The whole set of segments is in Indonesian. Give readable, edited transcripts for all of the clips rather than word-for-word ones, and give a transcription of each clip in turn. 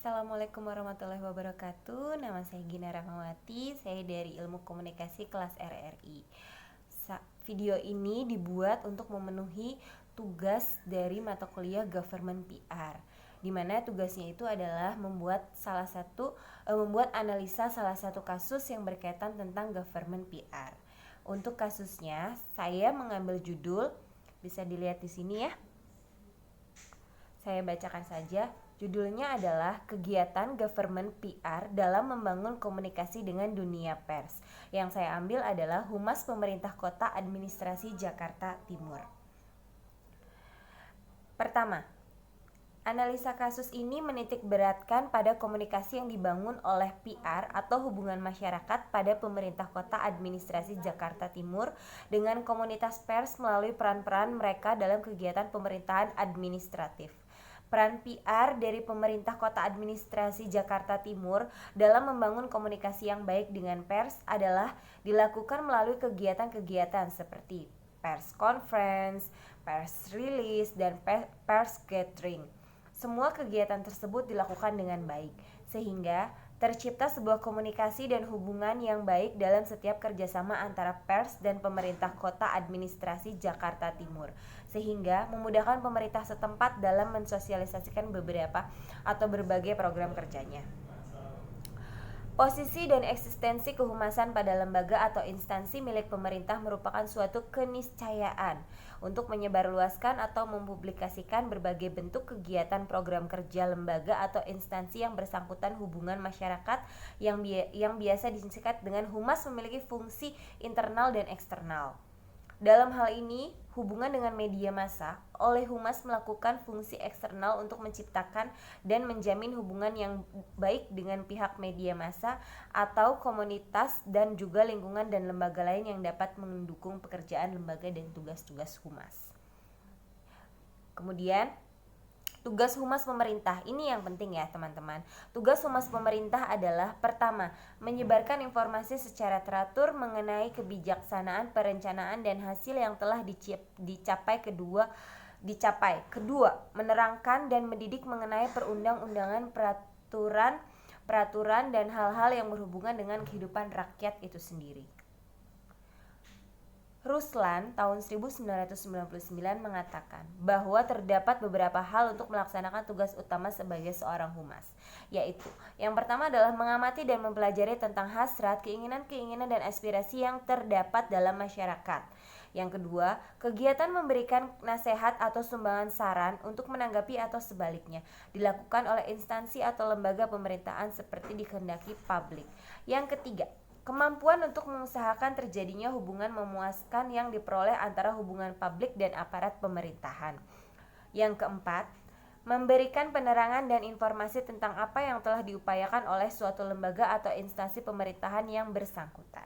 Assalamualaikum warahmatullahi wabarakatuh. Nama saya Gina Rahmawati. Saya dari Ilmu Komunikasi kelas RRI. Video ini dibuat untuk memenuhi tugas dari mata kuliah Government PR, di mana tugasnya itu adalah membuat analisa salah satu kasus yang berkaitan tentang Government PR. Untuk kasusnya, saya mengambil judul, bisa dilihat di sini ya. Saya bacakan saja. Judulnya adalah Kegiatan Government PR dalam Membangun Komunikasi dengan Dunia Pers. Yang saya ambil adalah Humas Pemerintah Kota Administrasi Jakarta Timur. Pertama, analisa kasus ini menitikberatkan pada komunikasi yang dibangun oleh PR atau hubungan masyarakat pada Pemerintah Kota Administrasi Jakarta Timur dengan komunitas pers melalui peran-peran mereka dalam kegiatan pemerintahan administratif. Peran PR dari Pemerintah Kota Administrasi Jakarta Timur dalam membangun komunikasi yang baik dengan pers adalah dilakukan melalui kegiatan-kegiatan seperti pers conference, pers release, dan pers gathering. Semua kegiatan tersebut dilakukan dengan baik, sehingga tercipta sebuah komunikasi dan hubungan yang baik dalam setiap kerjasama antara pers dan pemerintah kota administrasi Jakarta Timur, sehingga memudahkan pemerintah setempat dalam mensosialisasikan berbagai program kerjanya. Posisi dan eksistensi kehumasan pada lembaga atau instansi milik pemerintah merupakan suatu keniscayaan untuk menyebarluaskan atau mempublikasikan berbagai bentuk kegiatan program kerja lembaga atau instansi yang bersangkutan hubungan masyarakat yang biasa disingkat dengan humas memiliki fungsi internal dan eksternal. Dalam hal ini, hubungan dengan media massa oleh humas melakukan fungsi eksternal untuk menciptakan dan menjamin hubungan yang baik dengan pihak media massa atau komunitas dan juga lingkungan dan lembaga lain yang dapat mendukung pekerjaan lembaga dan tugas-tugas humas. Kemudian, tugas humas pemerintah, ini yang penting ya teman-teman. Tugas humas pemerintah adalah pertama, menyebarkan informasi secara teratur mengenai kebijaksanaan, perencanaan, dan hasil yang telah dicapai. Kedua, menerangkan dan mendidik mengenai perundang-undangan, peraturan, dan hal-hal yang berhubungan dengan kehidupan rakyat itu sendiri. Ruslan tahun 1999 mengatakan bahwa terdapat beberapa hal untuk melaksanakan tugas utama sebagai seorang humas, yaitu yang pertama adalah mengamati dan mempelajari tentang hasrat, keinginan dan aspirasi yang terdapat dalam masyarakat. Yang kedua, kegiatan memberikan nasihat atau sumbangan saran untuk menanggapi atau sebaliknya dilakukan oleh instansi atau lembaga pemerintahan seperti dikehendaki publik. Yang ketiga, kemampuan untuk mengusahakan terjadinya hubungan memuaskan yang diperoleh antara hubungan publik dan aparat pemerintahan. Yang keempat, memberikan penerangan dan informasi tentang apa yang telah diupayakan oleh suatu lembaga atau instansi pemerintahan yang bersangkutan.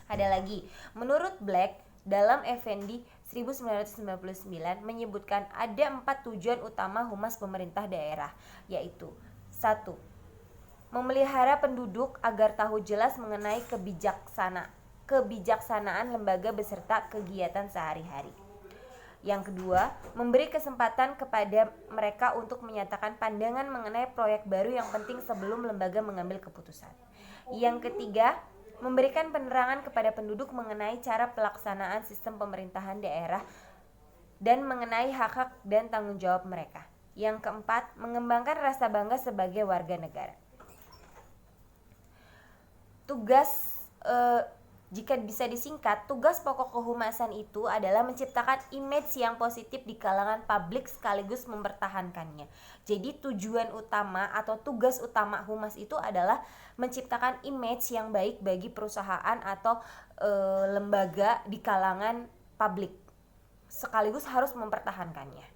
Ada lagi, menurut Black dalam Effendi 1999 menyebutkan ada 4 tujuan utama humas pemerintah daerah, yaitu 1. Memelihara penduduk agar tahu jelas mengenai kebijaksanaan lembaga beserta kegiatan sehari-hari. Yang kedua, memberi kesempatan kepada mereka untuk menyatakan pandangan mengenai proyek baru yang penting sebelum lembaga mengambil keputusan. Yang ketiga, memberikan penerangan kepada penduduk mengenai cara pelaksanaan sistem pemerintahan daerah dan mengenai hak-hak dan tanggung jawab mereka. Yang keempat, mengembangkan rasa bangga sebagai warga negara. Jika bisa disingkat, tugas pokok kehumasan itu adalah menciptakan image yang positif di kalangan publik sekaligus mempertahankannya. Jadi tujuan utama atau tugas utama humas itu adalah menciptakan image yang baik bagi perusahaan atau lembaga di kalangan publik, sekaligus harus mempertahankannya.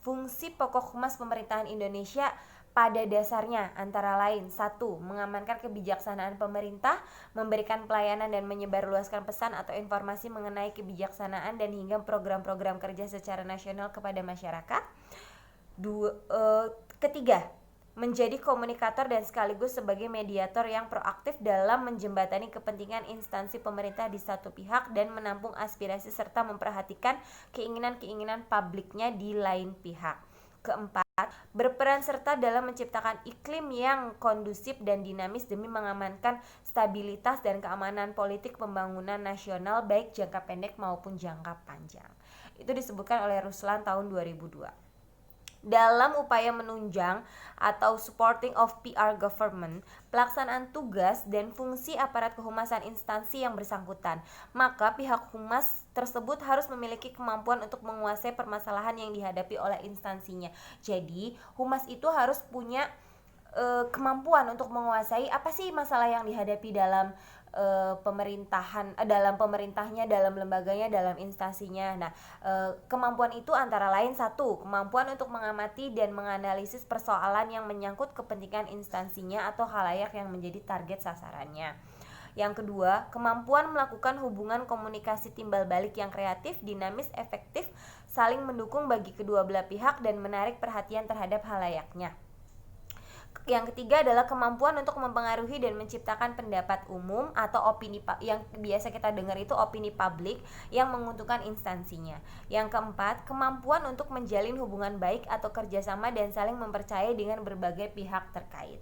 Fungsi pokok humas pemerintahan Indonesia pada dasarnya antara lain 1. Mengamankan kebijaksanaan pemerintah, memberikan pelayanan dan menyebarluaskan pesan atau informasi mengenai kebijaksanaan dan hingga program-program kerja secara nasional kepada masyarakat. Ketiga, menjadi komunikator dan sekaligus sebagai mediator yang proaktif dalam menjembatani kepentingan instansi pemerintah di satu pihak dan menampung aspirasi serta memperhatikan keinginan-keinginan publiknya di lain pihak. Keempat, berperan serta dalam menciptakan iklim yang kondusif dan dinamis demi mengamankan stabilitas dan keamanan politik pembangunan nasional baik jangka pendek maupun jangka panjang. Itu disebutkan oleh Ruslan tahun 2002. Dalam upaya menunjang atau supporting of PR government, pelaksanaan tugas dan fungsi aparat kehumasan instansi yang bersangkutan, maka pihak humas tersebut harus memiliki kemampuan untuk menguasai permasalahan yang dihadapi oleh instansinya. Jadi, humas itu harus punya kemampuan untuk menguasai apa sih masalah yang dihadapi dalam pemerintahan, dalam pemerintahnya, dalam lembaganya, dalam instansinya. Nah, kemampuan itu antara lain satu, kemampuan untuk mengamati dan menganalisis persoalan yang menyangkut kepentingan instansinya atau khalayak yang menjadi target sasarannya. Yang kedua, kemampuan melakukan hubungan komunikasi timbal balik yang kreatif, dinamis, efektif, saling mendukung bagi kedua belah pihak dan menarik perhatian terhadap khalayaknya. Yang ketiga adalah kemampuan untuk mempengaruhi dan menciptakan pendapat umum atau opini yang biasa kita dengar itu opini publik yang menguntungkan instansinya. Yang keempat, kemampuan untuk menjalin hubungan baik atau kerjasama dan saling mempercayai dengan berbagai pihak terkait.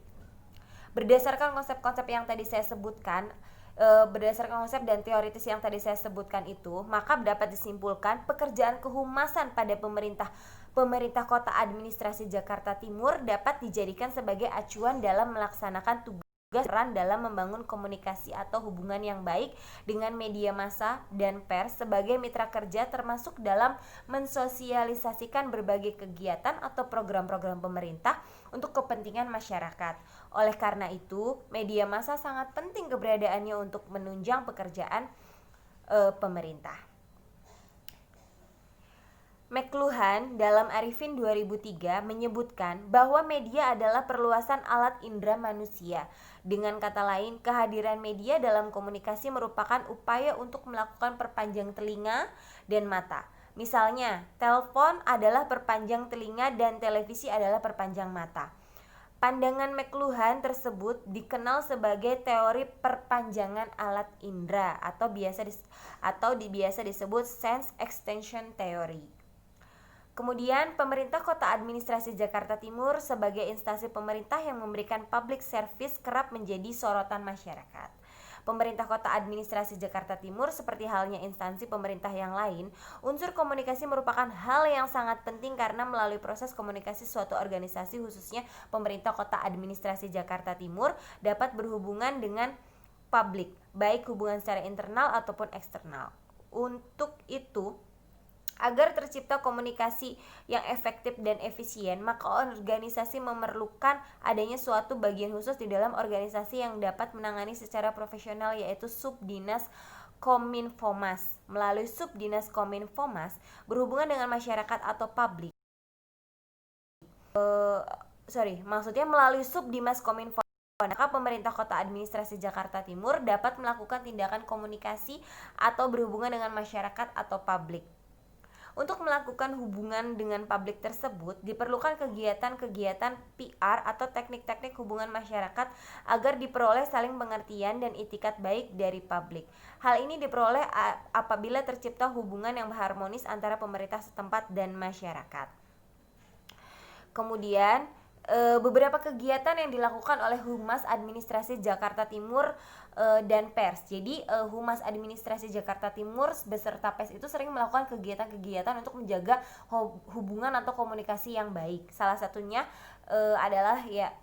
Berdasarkan konsep-konsep yang tadi saya sebutkan, berdasarkan konsep dan teoritis yang tadi saya sebutkan itu, maka dapat disimpulkan pekerjaan kehumasan pada pemerintah Kota Administrasi Jakarta Timur dapat dijadikan sebagai acuan dalam melaksanakan tugas peran dalam membangun komunikasi atau hubungan yang baik dengan media massa dan pers sebagai mitra kerja, termasuk dalam mensosialisasikan berbagai kegiatan atau program-program pemerintah untuk kepentingan masyarakat. Oleh karena itu, media massa sangat penting keberadaannya untuk menunjang pekerjaan pemerintah. McLuhan dalam Arifin 2003 menyebutkan bahwa media adalah perluasan alat indera manusia. Dengan kata lain, kehadiran media dalam komunikasi merupakan upaya untuk melakukan perpanjang telinga dan mata. Misalnya, telepon adalah perpanjang telinga dan televisi adalah perpanjang mata. Pandangan McLuhan tersebut dikenal sebagai teori perpanjangan alat indera atau biasa disebut sense extension theory. Kemudian, pemerintah Kota Administrasi Jakarta Timur sebagai instansi pemerintah yang memberikan public service kerap menjadi sorotan masyarakat. Pemerintah Kota Administrasi Jakarta Timur seperti halnya instansi pemerintah yang lain, unsur komunikasi merupakan hal yang sangat penting karena melalui proses komunikasi suatu organisasi, khususnya pemerintah Kota Administrasi Jakarta Timur, dapat berhubungan dengan publik, baik hubungan secara internal ataupun eksternal. Untuk itu, agar tercipta komunikasi yang efektif dan efisien, maka organisasi memerlukan adanya suatu bagian khusus di dalam organisasi yang dapat menangani secara profesional, yaitu Subdinas Kominfomas. Melalui Subdinas Kominfomas berhubungan dengan masyarakat atau publik. Melalui Subdinas Kominfomas, maka pemerintah Kota Administrasi Jakarta Timur dapat melakukan tindakan komunikasi atau berhubungan dengan masyarakat atau publik. Untuk melakukan hubungan dengan publik tersebut, diperlukan kegiatan-kegiatan PR atau teknik-teknik hubungan masyarakat agar diperoleh saling pengertian dan itikat baik dari publik. Hal ini diperoleh apabila tercipta hubungan yang harmonis antara pemerintah setempat dan masyarakat. Kemudian, beberapa kegiatan yang dilakukan oleh Humas Administrasi Jakarta Timur dan pers. Jadi Humas Administrasi Jakarta Timur beserta pers itu sering melakukan kegiatan-kegiatan untuk menjaga hubungan atau komunikasi yang baik. Salah satunya adalah ya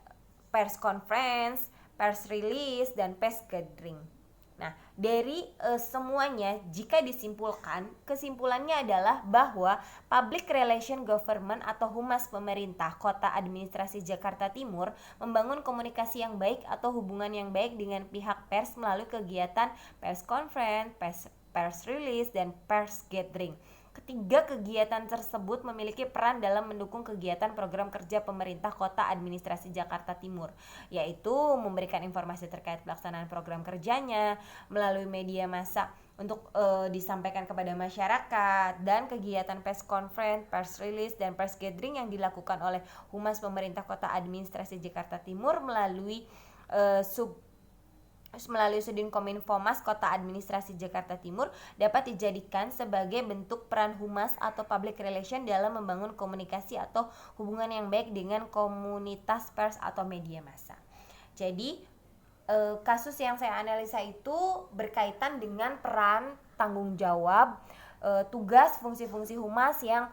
pers conference, pers release, dan pers gathering. Nah, dari semuanya, jika disimpulkan, kesimpulannya adalah bahwa Public Relation Government atau Humas Pemerintah Kota Administrasi Jakarta Timur membangun komunikasi yang baik atau hubungan yang baik dengan pihak pers melalui kegiatan pers conference, pers release, dan pers gathering. Ketiga kegiatan tersebut memiliki peran dalam mendukung kegiatan program kerja pemerintah Kota Administrasi Jakarta Timur, yaitu memberikan informasi terkait pelaksanaan program kerjanya melalui media massa untuk disampaikan kepada masyarakat, dan kegiatan press conference, press release, dan press gathering yang dilakukan oleh Humas Pemerintah Kota Administrasi Jakarta Timur melalui melalui Sudin Kominfo-Mas Kota Administrasi Jakarta Timur dapat dijadikan sebagai bentuk peran humas atau public relation dalam membangun komunikasi atau hubungan yang baik dengan komunitas pers atau media massa. Jadi kasus yang saya analisa itu berkaitan dengan peran, tanggung jawab, tugas, fungsi-fungsi humas yang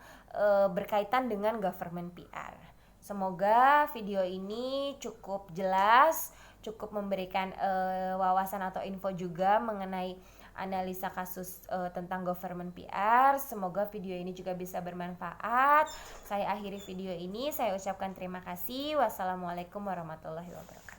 berkaitan dengan government PR. Semoga video ini cukup jelas, cukup memberikan wawasan atau info juga mengenai analisa kasus tentang government PR. Semoga video ini juga bisa bermanfaat. Saya akhiri video ini, saya ucapkan terima kasih. Wassalamualaikum warahmatullahi wabarakatuh.